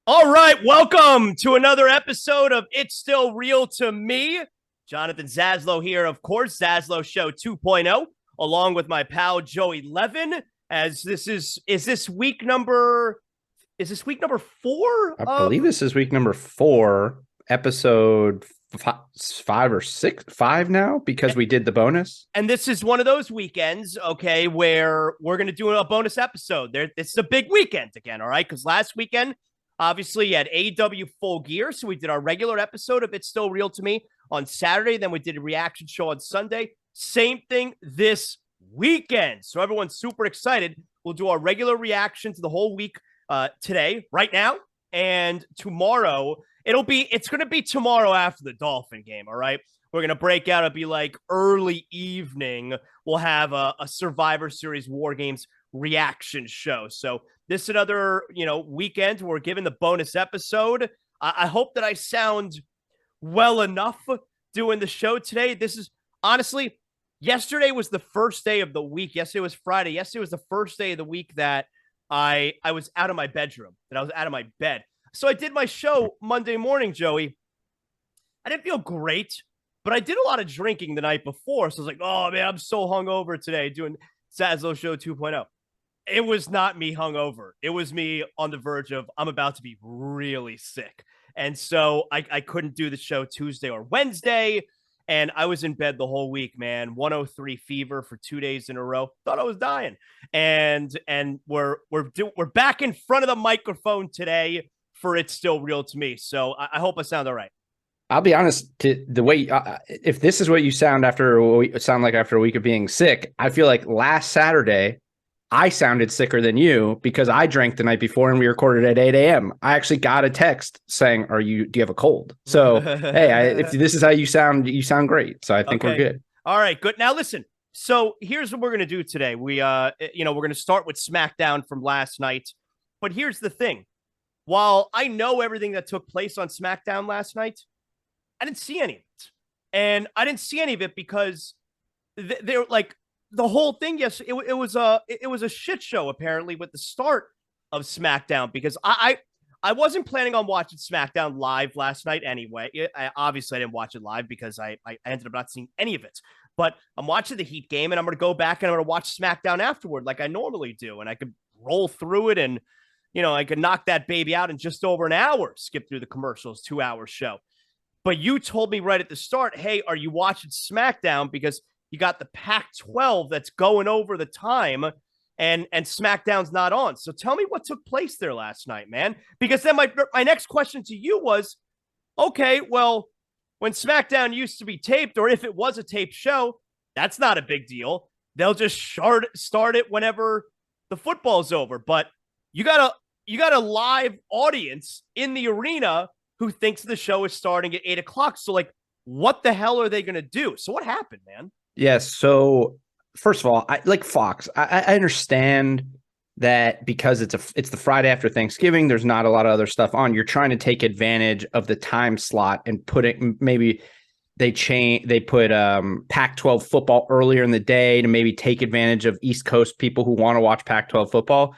All right, welcome to another episode of It's Still Real to Me. Jonathan Zaslow here, of course, Zaslow Show 2.0, along with my pal Joey Levine. As this is this week number four? I believe this is week number 4, episode 5 or 6, 5 now, because we did the bonus. And this is one of those weekends, okay, where we're going to do a bonus episode. This is a big weekend again, all right? Because last weekend, obviously, you had AEW Full Gear, so we did our regular episode of It's Still Real to Me on Saturday. Then we did a reaction show on Sunday. Same thing this weekend. So everyone's super excited. We'll do our regular reaction to the whole week today, right now, and tomorrow. It's going to be tomorrow after the Dolphin game, all right? We're going to break out. It'll be like early evening. We'll have a Survivor Series War Games reaction show. So this is another, weekend. We're giving the bonus episode. I hope that I sound well enough doing the show today. This is honestly, yesterday was the first day of the week. Yesterday was Friday. Yesterday was the first day of the week that I was out of my bedroom, that I was out of my bed. So I did my show Monday morning, Joey. I didn't feel great, but I did a lot of drinking the night before. So I was like, oh man, I'm so hungover today doing Zaslow Show 2.0. It was not me hungover. It was me on the verge of I'm about to be really sick. And so I couldn't do the show Tuesday or Wednesday. And I was in bed the whole week, man. 103 fever for 2 days in a row. Thought I was dying. And we're back in front of the microphone today for It's Still Real to Me. So I hope I sound all right. I'll be honest, the way if this is what you sound like after a week of being sick, I feel like last Saturday I sounded sicker than you because I drank the night before and we recorded at 8 a.m. I actually got a text saying, do you have a cold? So, hey, if this is how you sound great. So I think we're good. All right, good. Now, listen. So here's what we're going to do today. We're going to start with SmackDown from last night. But here's the thing. While I know everything that took place on SmackDown last night, I didn't see any of it. And I didn't see any of it because they're like, the whole thing, yes, it was a shit show apparently with the start of SmackDown because I wasn't planning on watching SmackDown live last night anyway. Obviously, I didn't watch it live because I ended up not seeing any of it. But I'm watching the Heat game and I'm going to go back and I'm going to watch SmackDown afterward like I normally do. And I could roll through it and, I could knock that baby out in just over an hour, skip through the commercials, 2-hour show. But you told me right at the start, hey, are you watching SmackDown? Because you got the Pac-12 that's going over the time and SmackDown's not on. So tell me what took place there last night, man. Because then my next question to you was, okay, well, when SmackDown used to be taped, or if it was a taped show, that's not a big deal. They'll just start it whenever the football's over. But you got a live audience in the arena who thinks the show is starting at 8 o'clock. So, like, what the hell are they going to do? So what happened, man? Yes. So first of all, I like Fox. I understand that because it's the Friday after Thanksgiving, there's not a lot of other stuff on. You're trying to take advantage of the time slot and maybe they put Pac-12 football earlier in the day to maybe take advantage of East Coast people who want to watch Pac-12 football.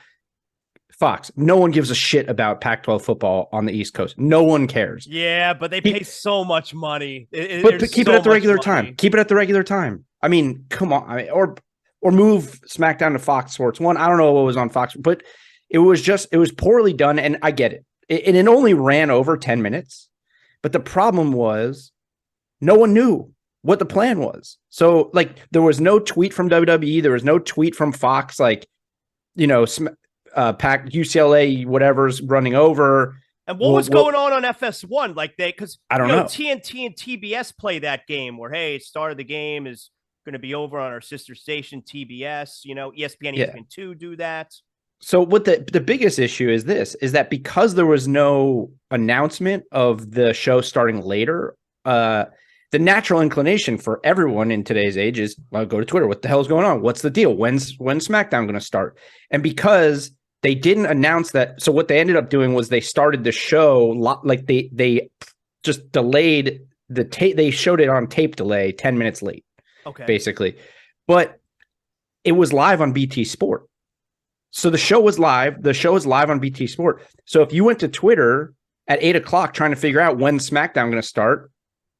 Fox, no one gives a shit about Pac-12 football on the East Coast. No one cares. Yeah, but they pay so much money. But keep it at the regular time. Keep it at the regular time. I mean, come on. Or move SmackDown to Fox Sports 1. I don't know what was on Fox, but it was poorly done, and I get it. It only ran over 10 minutes. But the problem was no one knew what the plan was. So, like, there was no tweet from WWE. There was no tweet from Fox, like, Pac UCLA whatever's running over. And what was going on FS1? Like because I don't know. TNT and TBS play that game where, hey, start of the game is going to be over on our sister station TBS. ESPN, ESPN2 do that. So what the biggest issue is that because there was no announcement of the show starting later, the natural inclination for everyone in today's age is, well, go to Twitter. What the hell is going on? What's the deal? When's SmackDown going to start? And because they didn't announce that. So what they ended up doing was they started the show like they just delayed the tape. They showed it on tape delay 10 minutes late, basically. But it was live on BT Sport. So the show was live. The show is live on BT Sport. So if you went to Twitter at 8:00 trying to figure out when SmackDown going to start,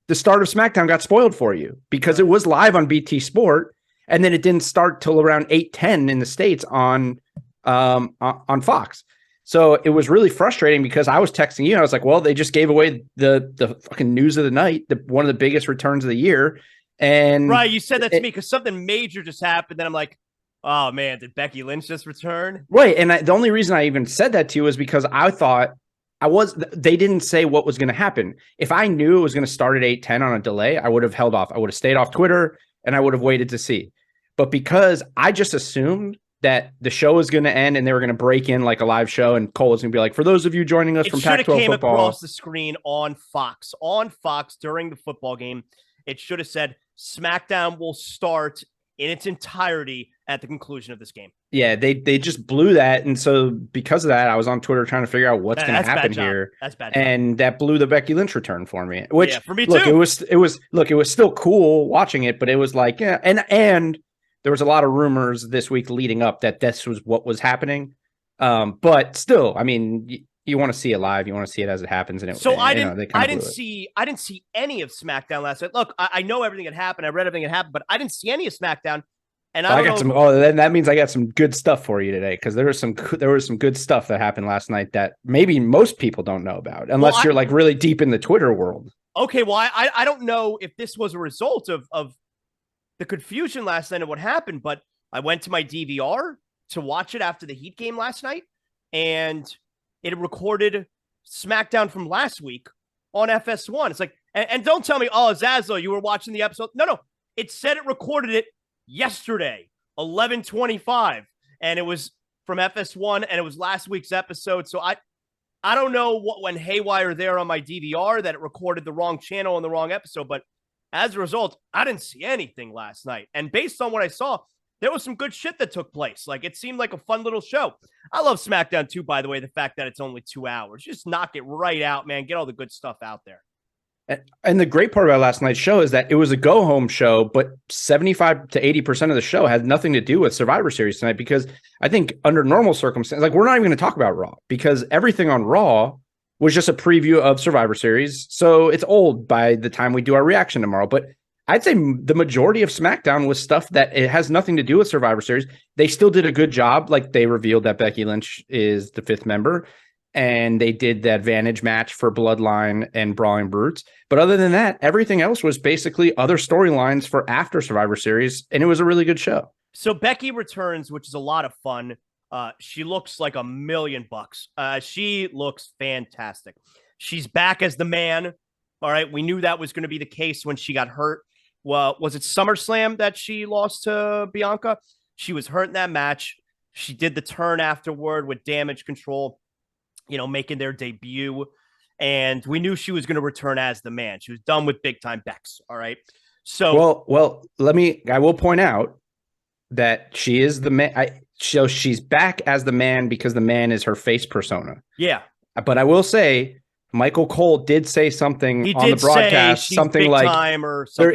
the start of SmackDown got spoiled for you because it was live on BT Sport, and then it didn't start till around 8:10 in the States on Fox. So it was really frustrating because I was texting you. I was like, well, they just gave away the fucking news of the night, one of the biggest returns of the year. And right, you said that to me because something major just happened. Then I'm like, oh man, did Becky Lynch just return? Right. And the only reason I even said that to you is because I thought they didn't say what was going to happen. If I knew it was going to start at 8:10 on a delay, I would have held off. I would have stayed off Twitter and I would have waited to see. But because I just assumed that the show was going to end and they were going to break in like a live show and Cole was going to be like, for those of you joining us from Pac-12 football. It should have came across the screen on Fox during the football game. It should have said SmackDown will start in its entirety at the conclusion of this game. Yeah, they just blew that. And so because of that, I was on Twitter trying to figure out what's going to happen here. That's bad. And that blew the Becky Lynch return for me. Which for me look, too. it was still cool watching it, but it was like, yeah, and there was a lot of rumors this week leading up that this was what was happening. But still, I mean, you want to see it live, you want to see it as it happens. And I didn't see any of SmackDown last night. Look, I know everything that happened. I read everything that happened, but I didn't see any of SmackDown. And I got some. Oh, then that means I got some good stuff for you today because there was some good stuff that happened last night that maybe most people don't know about unless you're like really deep in the Twitter world. Okay, well, I don't know if this was a result of the confusion last night of what happened, but I went to my DVR to watch it after the Heat game last night, and it recorded SmackDown from last week on FS1. It's like, and don't tell me, oh, Zaslow, you were watching the episode. No, it said it recorded it yesterday, 11:25, and it was from FS1, and it was last week's episode. So I don't know what went haywire there on my DVR that it recorded the wrong channel and the wrong episode, but as a result, I didn't see anything last night. And based on what I saw, there was some good shit that took place. Like, it seemed like a fun little show. I love SmackDown too, by the way, the fact that it's only 2 hours. Just knock it right out, man. Get all the good stuff out there. And the great part about last night's show is that it was a go-home show, but 75 to 80% of the show had nothing to do with Survivor Series tonight because I think under normal circumstances, like we're not even going to talk about Raw because everything on Raw was just a preview of Survivor Series. So it's old by the time we do our reaction tomorrow. But I'd say the majority of SmackDown was stuff that it has nothing to do with Survivor Series. They still did a good job. Like they revealed that Becky Lynch is the 5th member. And they did the advantage match for Bloodline and Brawling Brutes. But other than that, everything else was basically other storylines for after Survivor Series. And it was a really good show. So Becky returns, which is a lot of fun. She looks like $1 million. She looks fantastic. She's back as the man. All right. We knew that was going to be the case when she got hurt. Well, was it SummerSlam that she lost to Bianca? She was hurt in that match. She did the turn afterward with Damage Control, making their debut. And we knew she was going to return as the man. She was done with big time Bex. All right. So, well, I will point out that she is the man. So she's back as the man because the man is her face persona. Yeah. But I will say, Michael Cole did say something on the broadcast, something like,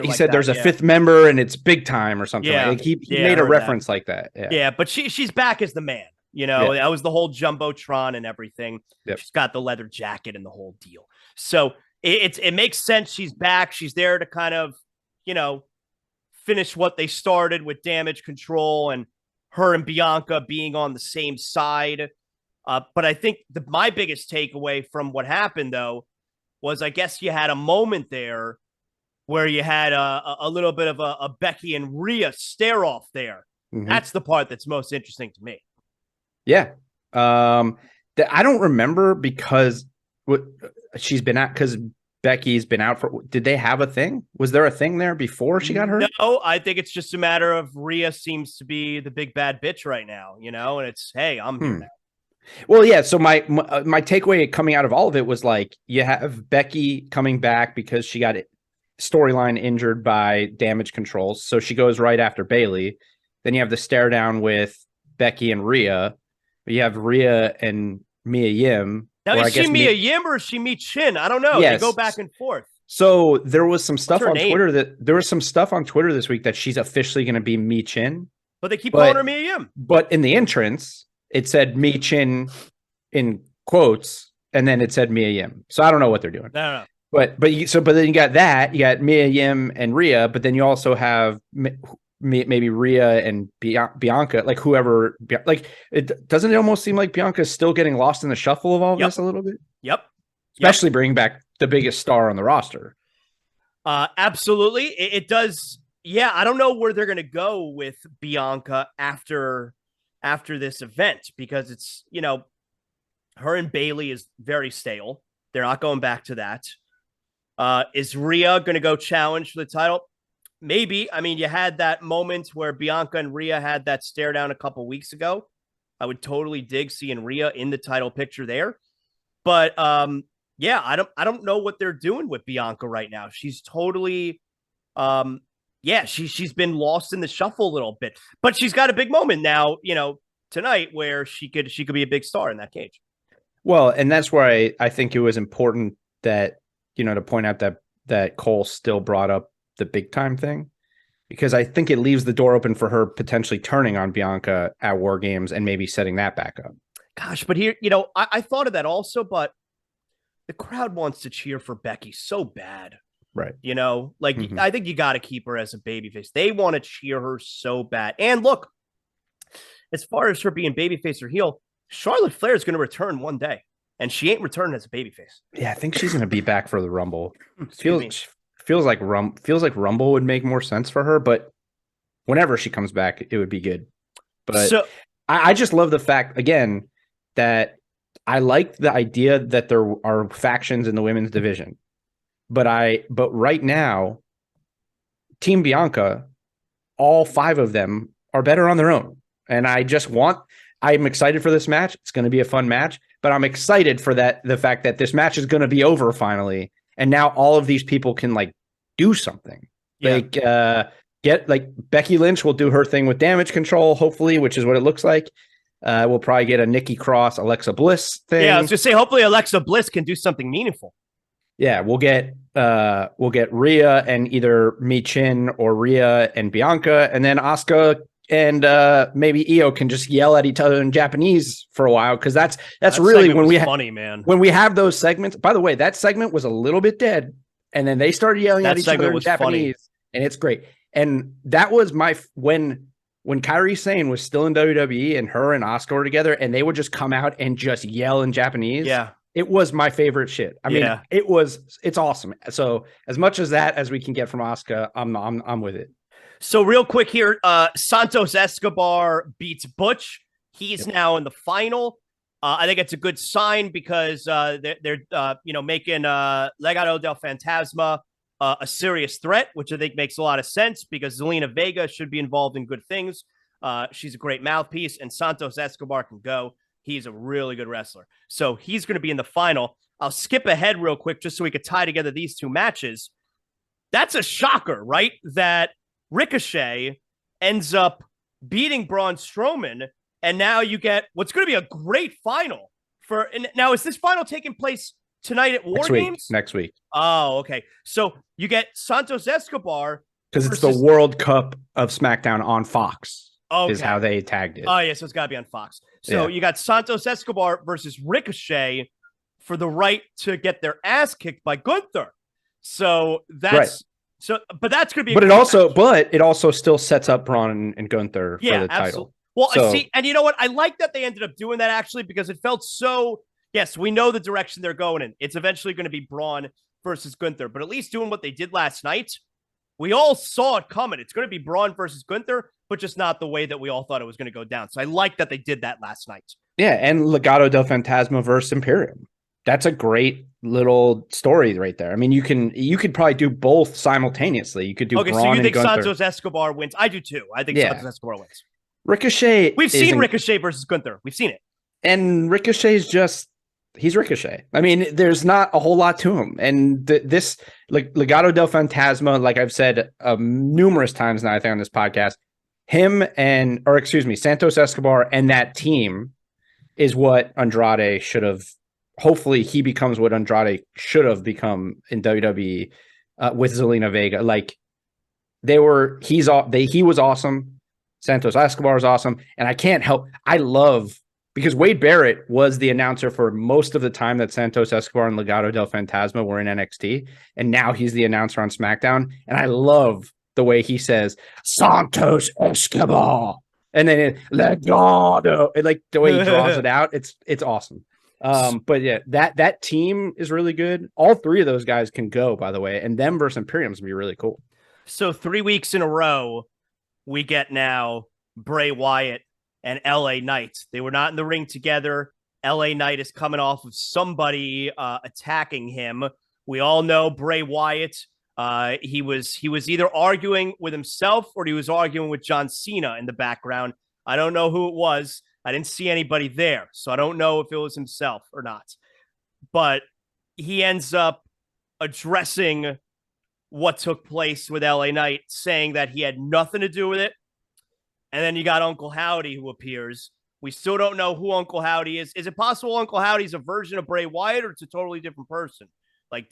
he said there's a 5th member and it's big time or something. Yeah. Like he made a reference like that. Yeah. But she's back as the man. That was the whole Jumbotron and everything. Yep. She's got the leather jacket and the whole deal. So it makes sense. She's back. She's there to kind of, finish what they started with Damage Control and her and Bianca being on the same side. But I think my biggest takeaway from what happened, though, was I guess you had a moment there where you had a little bit of a Becky and Rhea stare off there. Mm-hmm. That's the part that's most interesting to me. Yeah. I don't remember because she's been out because Becky's been out for. Did they have a thing? Was there a thing there before she got hurt? No, I think it's just a matter of Rhea seems to be the big bad bitch right now, and it's, hey, I'm here now. Well, yeah. So my takeaway coming out of all of it was like you have Becky coming back because she got storyline injured by Damage Control, so she goes right after Bayley. Then you have the stare down with Becky and Rhea. You have Rhea and Mia Yim. Now, is she Mia Yim or is she Mi Chin? I don't know. Yes. They go back and forth. So there was some stuff on Twitter this week that she's officially going to be Mi Chin. But they keep calling her Mia Yim. But in the entrance, it said Mi Chin in quotes, and then it said Mia Yim. So I don't know what they're doing. No. But then you got that. You got Mia Yim and Rhea, but then you also have maybe Rhea and Bianca, like whoever. Like, doesn't it almost seem like Bianca's still getting lost in the shuffle of all this a little bit? Yep. Especially bringing back the biggest star on the roster. Absolutely. It does. Yeah, I don't know where they're going to go with Bianca after this event, because it's, her and Bayley is very stale. They're not going back to that. Is Rhea going to go challenge for the title? Maybe. I mean, you had that moment where Bianca and Rhea had that stare down a couple weeks ago. I would totally dig seeing Rhea in the title picture there. But yeah, I don't know what they're doing with Bianca right now. She's totally she's been lost in the shuffle a little bit. But she's got a big moment now, tonight, where she could be a big star in that cage. Well, and that's where I think it was important that, to point out that Cole still brought up the big time thing, because I think it leaves the door open for her potentially turning on Bianca at War Games and maybe setting that back up. Gosh, but here, I thought of that also, but the crowd wants to cheer for Becky so bad. Right. I think you got to keep her as a babyface. They want to cheer her so bad. And look, as far as her being babyface or heel, Charlotte Flair is going to return one day, and she ain't returning as a babyface. Yeah, I think she's going to be back for the Rumble. Feels like Rumble would make more sense for her, but whenever she comes back, it would be good. But I just love the fact, again, that I like the idea that there are factions in the women's division. But right now, Team Bianca, all 5 of them are better on their own. And I'm excited for this match. It's going to be a fun match, but I'm excited for the fact that this match is going to be over finally. And now all of these people can do something. Yeah. Becky Lynch will do her thing with Damage Control, hopefully, which is what it looks like. We'll probably get a Nikki Cross, Alexa Bliss thing. Yeah, I was going to say, hopefully Alexa Bliss can do something meaningful. Yeah, we'll get Rhea and either Mi Chin or Rhea and Bianca, and then Asuka and maybe Io can just yell at each other in Japanese for a while, because that's really when funny, man. When we have those segments. By the way, that segment was a little bit dead, and then they started yelling at each other in Japanese, and it's great. And that was when Kairi Sane was still in WWE and her and Asuka were together, and they would just come out and just yell in Japanese. Yeah. It was my favorite shit. I mean, it's awesome. So as much as we can get from Asuka, I'm with it. So real quick here, Santos Escobar beats Butch. He's now in the final. I think it's a good sign, because they're making Legado del Fantasma a serious threat, which I think makes a lot of sense, because Zelina Vega should be involved in good things. She's a great mouthpiece, and Santos Escobar can go. He's a really good wrestler. So he's going to be in the final. I'll skip ahead real quick just so we could tie together these two matches. That's a shocker, right? That Ricochet ends up beating Braun Strowman, and now you get what's going to be a great final. Now, is this final taking place tonight at War Games? Next week. Oh, okay. So you get Santos Escobar. Because it's the World Cup of SmackDown on Fox. Okay. Is how they tagged it. Oh, yeah, so it's got to be on Fox. So you got Santos Escobar versus Ricochet for the right to get their ass kicked by Gunther. So that's right. But that's going to be. But it also still sets up Braun and Gunther for the title. Well, I see, and you know what? I like that they ended up doing that, actually, because it felt so. Yes, we know the direction they're going in. It's eventually going to be Braun versus Gunther, but at least doing what they did last night, we all saw it coming. It's going to be Braun versus Gunther, but just not the way that we all thought it was going to go down. So I like that they did that last night. Yeah, and Legado del Fantasma versus Imperium. That's a great little story right there. I mean, you could probably do both simultaneously. You could do Braun so you think Gunther. Santos Escobar wins? I do too. I think Santos Escobar wins. Ricochet. We've seen Ricochet versus Gunther. We've seen it. And Ricochet's he's Ricochet. I mean, there's not a whole lot to him. And this Legado del Fantasma, like I've said numerous times now, I think on this podcast, Santos Escobar and that team is what Andrade should have. Hopefully he becomes what Andrade should have become in WWE with Zelina Vega. Like he was awesome. Santos Escobar is awesome. And I can't help. I love because Wade Barrett was the announcer for most of the time that Santos Escobar and Legado del Fantasma were in NXT. And now he's the announcer on SmackDown. And I love the way he says, Santos Escobar. And then Legado. And like the way he draws it out. It's awesome. But yeah, that team is really good. All three of those guys can go, by the way. And them versus Imperium's gonna be really cool. So 3 weeks in a row, we get now Bray Wyatt and LA Knight. They were not in the ring together. LA Knight is coming off of somebody attacking him. We all know Bray Wyatt. He was either arguing with himself or he was arguing with John Cena in the background. I don't know who it was. I didn't see anybody there, so I don't know if it was himself or not. But he ends up addressing what took place with LA Knight, saying that he had nothing to do with it. And then you got Uncle Howdy who appears. We still don't know who Uncle Howdy is. Is it possible Uncle Howdy's a version of Bray Wyatt or it's a totally different person? Like,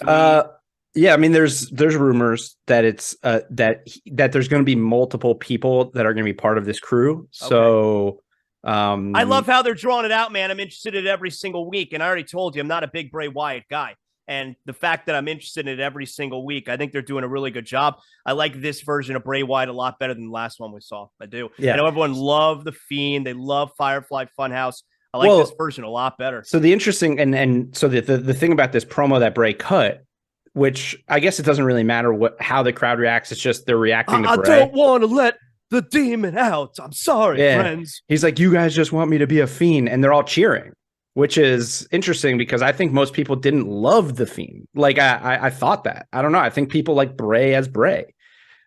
yeah, I mean, there's rumors that it's that there's going to be multiple people that are going to be part of this crew. So, I love how they're drawing it out, man. I'm interested in it every single week, and I already told you I'm not a big Bray Wyatt guy. And the fact that I'm interested in it every single week, I think they're doing a really good job. I like this version of Bray Wyatt a lot better than the last one we saw. I do. Yeah. I know everyone loved The Fiend. They love Firefly Funhouse. I like this version a lot better. So the interesting and so the thing about this promo that Bray cut, which I guess it doesn't really matter how the crowd reacts. It's just they're reacting to Bray. I don't want to let the demon out. I'm sorry, friends. He's like, you guys just want me to be a fiend. And they're all cheering, which is interesting because I think most people didn't love the Fiend. Like I thought that. I don't know. I think people like Bray as Bray.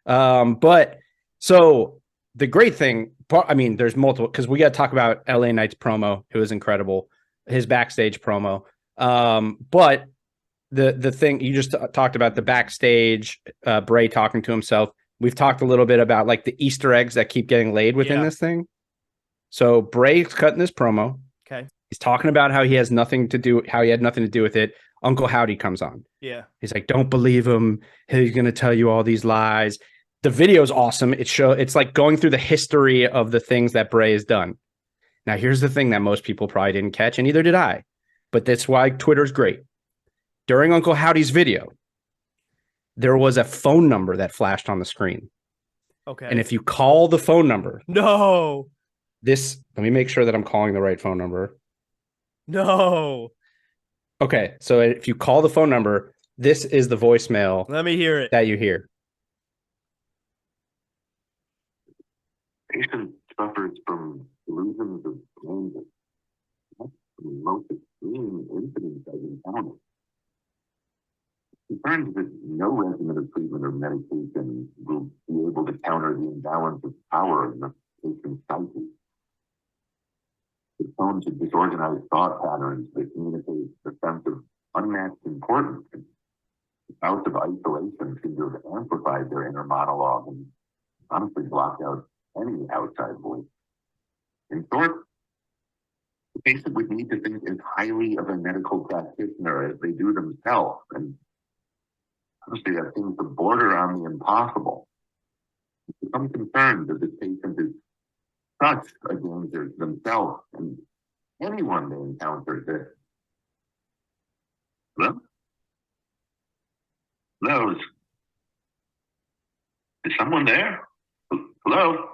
But so the great thing, I mean, there's multiple, because we got to talk about LA Knight's promo. It was incredible. His backstage promo. But the thing you just talked about, the backstage, Bray talking to himself. We've talked a little bit about like the Easter eggs that keep getting laid within this thing. So Bray's cutting this promo. Okay. He's talking about how he had nothing to do with it. Uncle Howdy comes on. Yeah. He's like, don't believe him. He's going to tell you all these lies. The video is awesome. It's like going through the history of the things that Bray has done. Now, here's the thing that most people probably didn't catch, and neither did I. But that's why Twitter's great. During Uncle Howdy's video, there was a phone number that flashed on the screen. Okay. And if you call the phone number. No. Let me make sure that I'm calling the right phone number. No. Okay, so if you call the phone number, this is the voicemail. Let me hear it. That you hear. Patient suffers from delusions of grandeur. That's the most extreme incident I've encountered. He finds that no regimen of treatment or medication will be able to counter the imbalance of power in the patient's psyche. It's prone to disorganized thought patterns that communicate a sense of unmatched importance. Bouts of isolation seem to have amplified their inner monologue and honestly blocked out any outside voice. In short, the patient would need to think as highly of a medical practitioner as they do themselves, and honestly, that seems to border on the impossible. I'm concerned that this patient is such a danger to themselves and anyone they encounter this. Hello? Hello? Is someone there? Hello?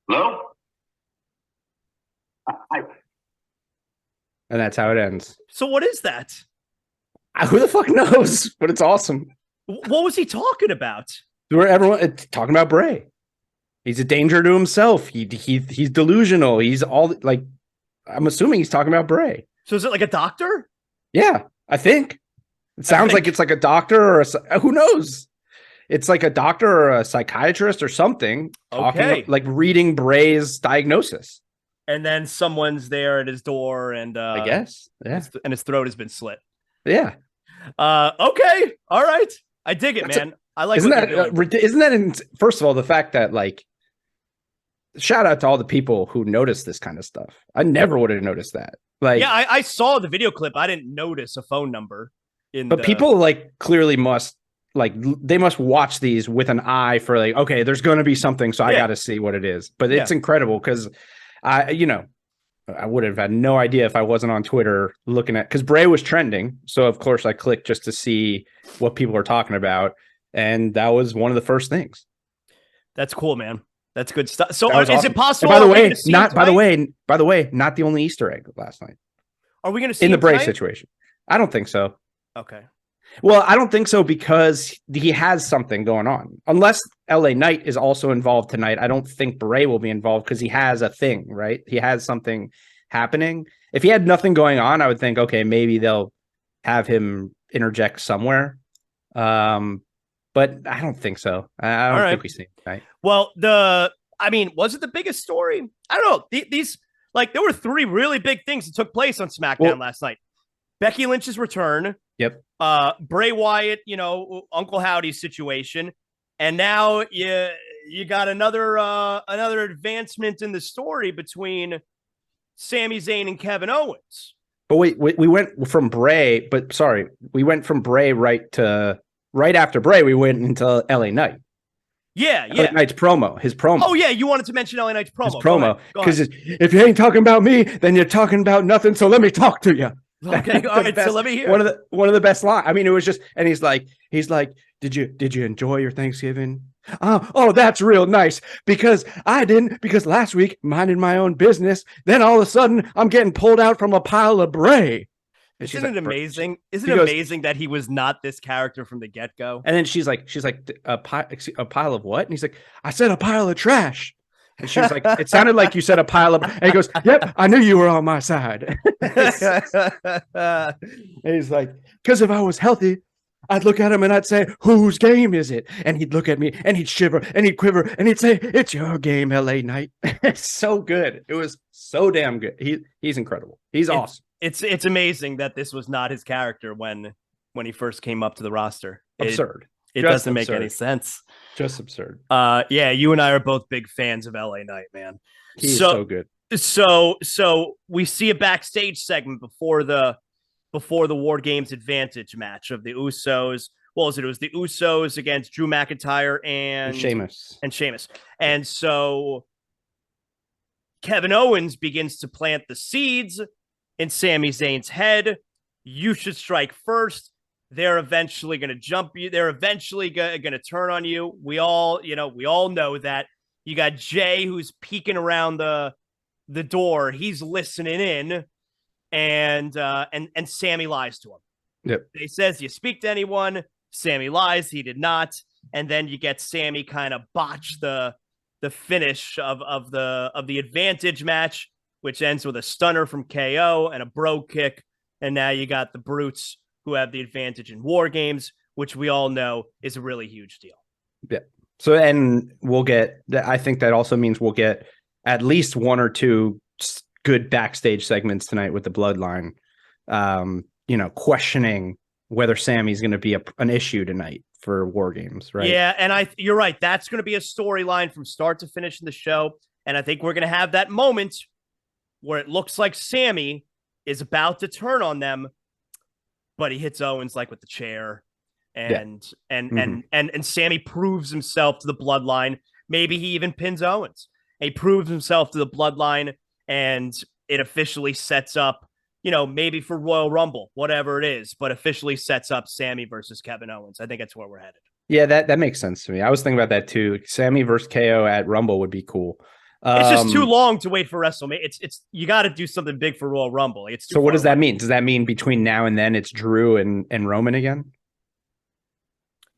Hello? And that's how it ends. So what is that? Who the fuck knows? But it's awesome. What was he talking about? Where it's talking about Bray. He's a danger to himself. He's delusional. He's all like, I'm assuming he's talking about Bray. So is it like a doctor? Yeah, I think. It sounds like it's like a doctor or who knows? It's like a doctor or a psychiatrist or something talking, like reading Bray's diagnosis. And then someone's there at his door and I guess. Yeah. And his throat has been slit. Yeah. Okay. All right. I dig it, man. I like isn't that first of all, the fact that like shout out to all the people who noticed this kind of stuff. I never would have noticed that. Like, yeah, I saw the video clip. I didn't notice a phone number people like clearly must like they must watch these with an eye for like, okay, there's going to be something, so I got to see what it is. But it's incredible because I would have had no idea if I wasn't on Twitter looking at, because Bray was trending. So of course I clicked just to see what people are talking about. And that was one of the first things. That's cool, man. That's good stuff. So is awesome. it possible? And by the way, not the only Easter egg last night. Are we going to see in the Bray tonight? situation? I don't think so. Okay. Well, I don't think so because he has something going on. Unless LA Knight is also involved tonight, I don't think Bray will be involved because he has a thing, right? He has something happening. If he had nothing going on, I would think, okay, maybe they'll have him interject somewhere. But I don't think so. I don't think we see it tonight. Well, was it the biggest story? I don't know. These there were 3 really big things that took place on SmackDown last night. Becky Lynch's return. Yep. Bray Wyatt, Uncle Howdy's situation. And now you got another advancement in the story between Sami Zayn and Kevin Owens. But we went from Bray, right after Bray, we went into LA Knight. Yeah. LA Knight's promo, his promo. Oh, yeah, you wanted to mention LA Knight's promo. His promo. Because if you ain't talking about me, then you're talking about nothing, so let me talk to you. Okay, all right, so let me hear. One of the best lines. I mean, it was just, and he's like, did you enjoy your Thanksgiving? Oh, that's real nice because I didn't, because last week minding my own business, then all of a sudden I'm getting pulled out from a pile of Bray. Isn't it amazing? Isn't it amazing that he was not this character from the get-go? And then she's like, a pile of what? And he's like, I said a pile of trash. And she was like, it sounded like you said a pile of, and he goes, yep, I knew you were on my side. And he's like, because if I was healthy, I'd look at him and I'd say, whose game is it? And he'd look at me and he'd shiver and he'd quiver and he'd say, it's your game, LA Knight. It's so good. It was so damn good. He's incredible. He's awesome. It's amazing that this was not his character when he first came up to the roster. Absurd. It doesn't make any sense. Just absurd. Yeah, you and I are both big fans of LA Knight, man. He's so good. So we see a backstage segment before the War Games Advantage match of the Usos. What was it? It was the Usos against Drew McIntyre and Sheamus. And so Kevin Owens begins to plant the seeds in Sami Zayn's head. You should strike first. They're eventually going to jump you. They're eventually going to turn on you. We all know that. You got Jay who's peeking around the door. He's listening in, and Sami lies to him. Yep. He says, "You speak to anyone?" Sami lies. He did not. And then you get Sami kind of botch the finish of the advantage match, which ends with a stunner from KO and a bro kick. And now you got the Brutes who have the advantage in War Games, which we all know is a really huge deal. Yeah. So, and I think that also means we'll get at least 1 or 2 good backstage segments tonight with the Bloodline, questioning whether Sami's going to be an issue tonight for War Games, right? Yeah, and you're right. That's going to be a storyline from start to finish in the show. And I think we're going to have that moment where it looks like Sami is about to turn on them, but he hits Owens with the chair, and Sami proves himself to the Bloodline. Maybe he even pins Owens. He proves himself to the Bloodline, and it officially sets up, maybe for Royal Rumble, whatever it is, but officially sets up Sami versus Kevin Owens. I think that's where we're headed. Yeah, that makes sense to me. I was thinking about that too. Sami versus KO at Rumble would be cool. It's just too long to wait for WrestleMania. It's you got to do something big for Royal Rumble. So what does that mean? Does that mean between now and then it's Drew and Roman again?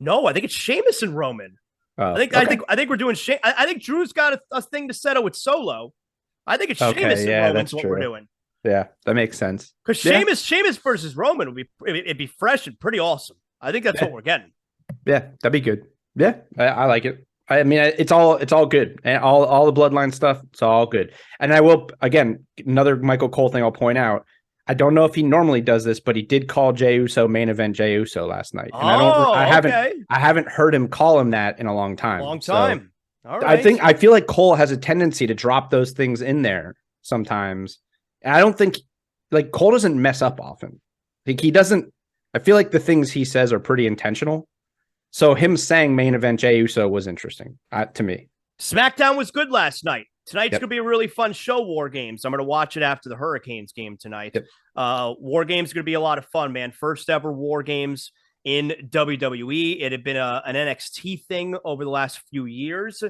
No, I think it's Sheamus and Roman. I think we're doing. I think Drew's got a thing to settle with Solo. I think it's Sheamus and Roman's what we're doing. Yeah, that makes sense. Because Sheamus versus Roman it'd be fresh and pretty awesome. I think that's what we're getting. Yeah, that'd be good. Yeah, I like it. I mean, it's all good, and all the Bloodline stuff. It's all good. And I will, again, another Michael Cole thing I'll point out. I don't know if he normally does this, but he did call Jey Uso main event Jey Uso last night. And I haven't heard him call him that in a long time. So all right. I feel like Cole has a tendency to drop those things in there sometimes. And I don't think Cole doesn't mess up often. He doesn't. I feel like the things he says are pretty intentional. So him saying main event Jey Uso was interesting to me. SmackDown was good last night. Tonight's Yep. going to be a really fun show, War Games. I'm going to watch it after the Hurricanes game tonight. Yep. War Games is going to be a lot of fun, man. First ever War Games in WWE. It had been an NXT thing over the last few years.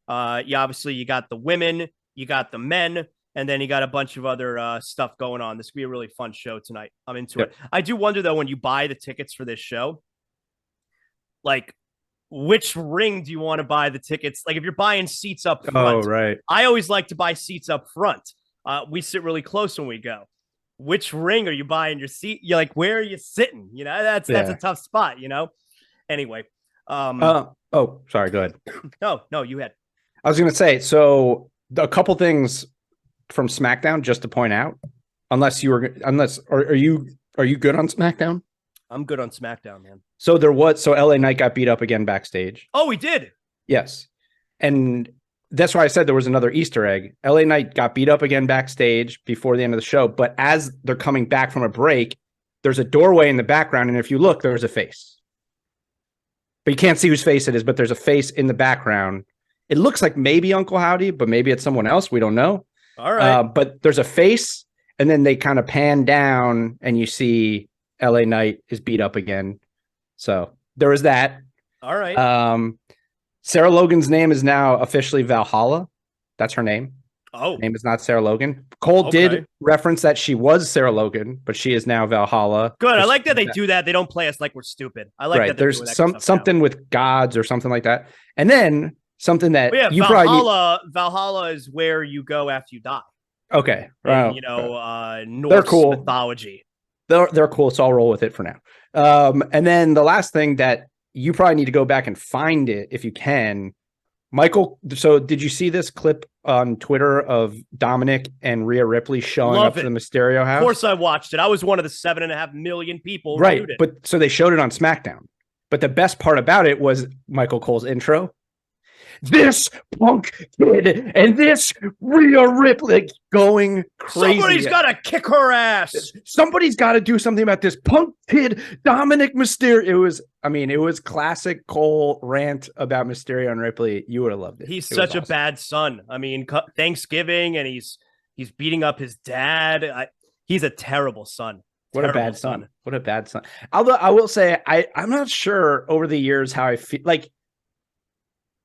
Obviously, you got the women, you got the men, and then you got a bunch of other stuff going on. This could be a really fun show tonight. I'm into it. I do wonder, though, when you buy the tickets for this show, like, which ring do you want to buy the tickets? Like, if you're buying seats up front, right. I always like to buy seats up front. We sit really close when we go. Which ring are you buying your seat? You're like, where are you sitting? That's a tough spot, Anyway. Sorry, go ahead. No, you had. I was going to say, so a couple things from SmackDown just to point out, are you good on SmackDown? I'm good on SmackDown, man. So LA Knight got beat up again backstage. Oh, he did. Yes. And that's why I said there was another Easter egg. LA Knight got beat up again backstage before the end of the show. But as they're coming back from a break, there's a doorway in the background. And if you look, there's a face. But you can't see whose face it is, but there's a face in the background. It looks like maybe Uncle Howdy, but maybe it's someone else. We don't know. All right. But there's a face, and then they kind of pan down, and you see LA Knight is beat up again. So there was that. All right. Sarah Logan's name is now officially Valhalla. That's her name. Oh. Her name is not Sarah Logan. Cole did reference that she was Sarah Logan, but she is now Valhalla. Good. I like that they do that. They don't play us like we're stupid. I like that. There's something with gods or something like that. And then something that Valhalla is where you go after you die. Okay. And, Norse mythology. They're cool, so I'll roll with it for now. And then the last thing that you probably need to go back and find it if you can. Michael, so did you see this clip on Twitter of Dominic and Rhea Ripley showing up to the Mysterio house? Of course I watched it. I was one of the 7.5 million people who viewed it. But so they showed it on SmackDown. But the best part about it was Michael Cole's intro. This punk kid and this Rhea Ripley going crazy. Somebody's got to kick her ass. Somebody's got to do something about this punk kid, Dominic Mysterio. It was classic Cole rant about Mysterio and Ripley. You would have loved it. He's such a bad son. Thanksgiving, and he's beating up his dad. He's a terrible son. What a bad son. What a bad son. Although I will say, I'm not sure over the years how I feel like.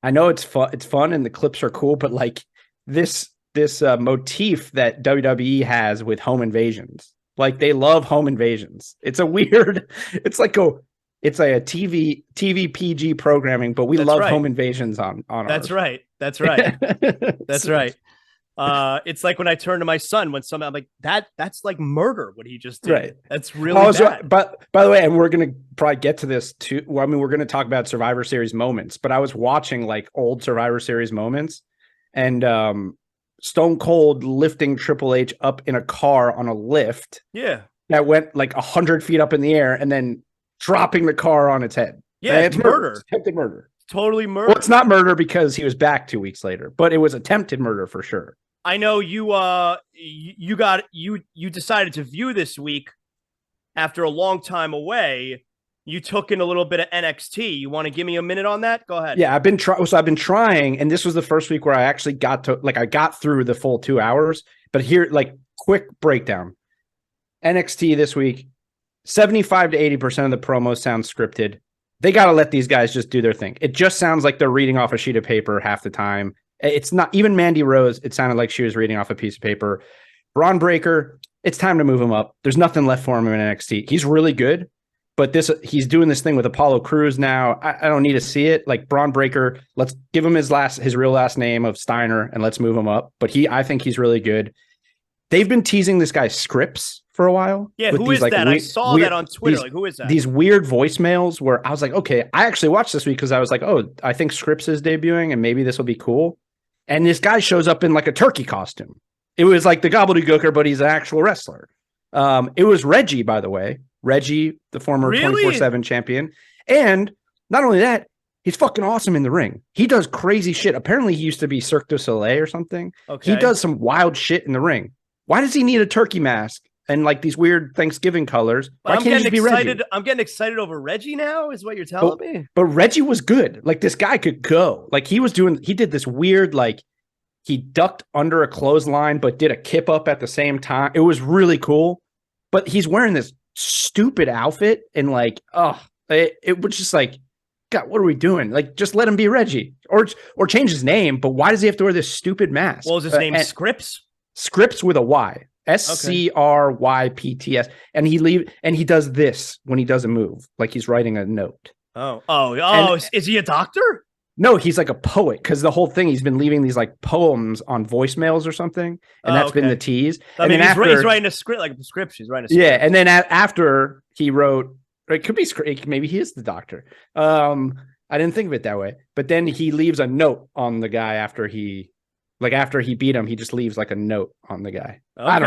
I know it's fun and the clips are cool, but like this motif that WWE has with home invasions, like they love home invasions. It's a TV PG programming, but we love home invasions on That's ours. Right. That's right. That's right. It's like when I turn to my son when I'm like, that's like murder what he just did. Right. That's really bad. But by the way, and we're going to probably get to this too. Well, we're going to talk about Survivor Series moments, but I was watching like old Survivor Series moments and Stone Cold lifting Triple H up in a car on a lift. Yeah. That went like 100 feet up in the air and then dropping the car on its head. Yeah. It's murder. It's attempted murder. Totally murder. Well, it's not murder because he was back 2 weeks later, but it was attempted murder for sure. I know you decided to view this week after a long time away. You took in a little bit of NXT. You want to give me a minute on that? Go ahead. Yeah, I've been trying, and this was the first week where I actually got through the full 2 hours. But here, like, quick breakdown. NXT this week, 75 to 80% of the promos sound scripted. They got to let these guys just do their thing. It just sounds like they're reading off a sheet of paper half the time. It's not even Mandy Rose. It sounded like she was reading off a piece of paper. Braun Breaker, it's time to move him up. There's nothing left for him in NXT. He's really good, but he's doing this thing with Apollo Crews now. I don't need to see it. Like Braun Breaker, let's give him his real last name of Steiner and let's move him up. But I think he's really good. They've been teasing this guy's scripts for a while. Yeah, who is that? I saw that on Twitter. Who is that? These weird voicemails where I was like, okay, I actually watched this week because I was like, oh, I think Scripps is debuting and maybe this will be cool. And this guy shows up in like a turkey costume. It was like the gobbledygooker, but he's an actual wrestler. It was Reggie, by the way. Reggie, the former 24/7 champion. And not only that, he's fucking awesome in the ring. He does crazy shit. Apparently, he used to be Cirque du Soleil or something. Okay. He does some wild shit in the ring. Why does he need a turkey mask and like these weird Thanksgiving colors? Why can't he just be Reggie? I'm getting excited over Reggie now, is what you're telling me. But Reggie was good. Like this guy could go. Like he did this weird, like He ducked under a clothesline, but did a kip up at the same time. It was really cool. But he's wearing this stupid outfit and like, it was just like, God, what are we doing? Like, just let him be Reggie or change his name. But why does he have to wear this stupid mask? What was his name? Scripps? Scripps with a Y. Scrypts. And he does this when he doesn't move, like he's writing a note. Is he a doctor? No, he's like a poet, because the whole thing, he's been leaving these like poems on voicemails or something, and that's been the tease. And then he's writing a script, like a prescription. He's writing a script. Yeah, and then after he wrote, it could be maybe he is the doctor. I didn't think of it that way, but then he leaves a note on the guy after he beat him. He just leaves like a note on the guy. Okay. I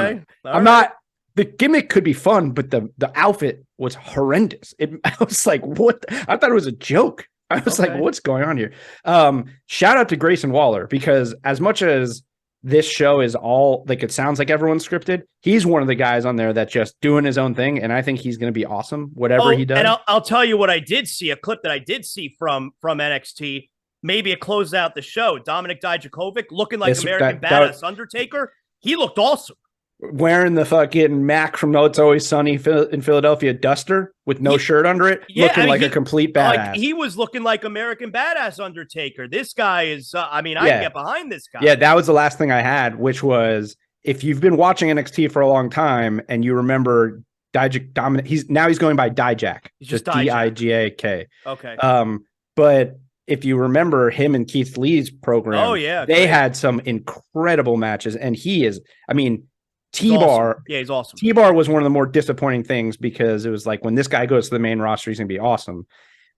don't know. The gimmick could be fun, but the outfit was horrendous. I was like, what? I thought it was a joke. I was like, what's going on here? Shout out to Grayson Waller, because as much as this show is all like, it sounds like everyone's scripted, he's one of the guys on there that's just doing his own thing. And I think he's going to be awesome, whatever he does. And I'll tell you what I did see, a clip that I did see from NXT. Maybe it closed out the show. Dominic Dijakovic looking like American Badass Undertaker. He looked awesome. Wearing the fucking Mac from No It's Always Sunny in Philadelphia duster with no shirt under it, looking like a complete badass. Like, he was looking like American Badass Undertaker. This guy is, I can get behind this guy. Yeah, that was the last thing I had, which was, if you've been watching NXT for a long time and you remember Dominic, he's going by Dijak. He's just Dijak. Okay. But if you remember him and Keith Lee's program, they had some incredible matches, and he is, T-Bar. Awesome. Yeah, he's awesome. T-Bar was one of the more disappointing things, because it was like, when this guy goes to the main roster, he's going to be awesome.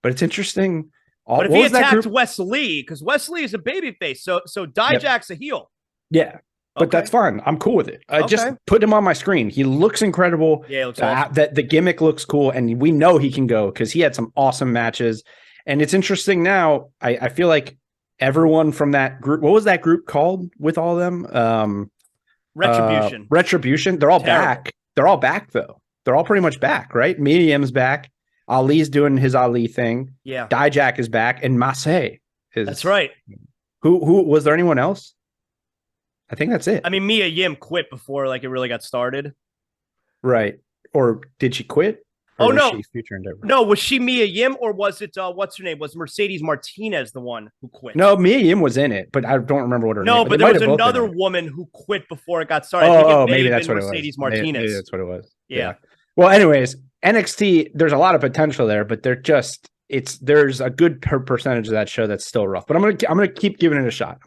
But it's interesting. But if he attacked Wes Lee, because Wes Lee is a babyface, so Dijak's a heel. Yeah, but that's fine. I'm cool with it. I just put him on my screen. He looks incredible. Yeah, he looks awesome. The gimmick looks cool, and we know he can go, because he had some awesome matches. And it's interesting now. I feel like everyone from that group, what was that group called with all of them? Retribution. They're all back. They're all back, though. They're all pretty much back, right? Mia Yim's back. Ali's doing his Ali thing. Yeah. Dijak is back, and Massey is. That's right. Who was there? Anyone else? I think that's it. Mia Yim quit before it really got started. Right. Or did she quit? Or no. She future endeavor? No, was she Mia Yim, or was it what's her name? Was Mercedes Martinez the one who quit? No, Mia Yim was in it, but I don't remember what her name. No, but there was another woman who quit before it got started. Maybe that's what Mercedes Martinez. Maybe that's what it was. Yeah. Well, anyways, NXT, there's a lot of potential there, but there's a good percentage of that show that's still rough. But I'm gonna keep giving it a shot.